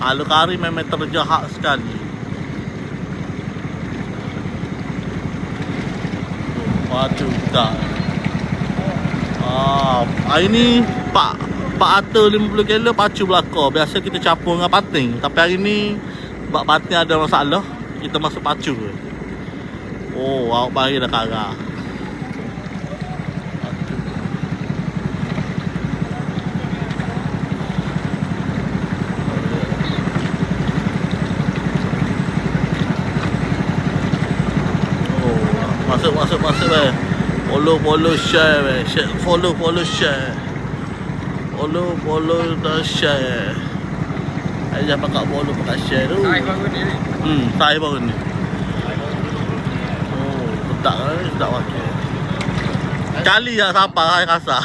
Alur kari memang terjahat sekali. Waduh, tak. Hari ni Pak Atta 50 kilo pacu belakang. Biasa kita campur dengan pating. Tapi hari ni sebab pating ada masalah, kita masuk pacu. Oh, awak bagi dah karah. Masuk weh. Follow share weh. Follow share. Follow dan share. Aja pakai follow pakai share tu. Saya baru ni. Saya baru ni. Oh, sedap wakil. Kali dah sampai saya rasa.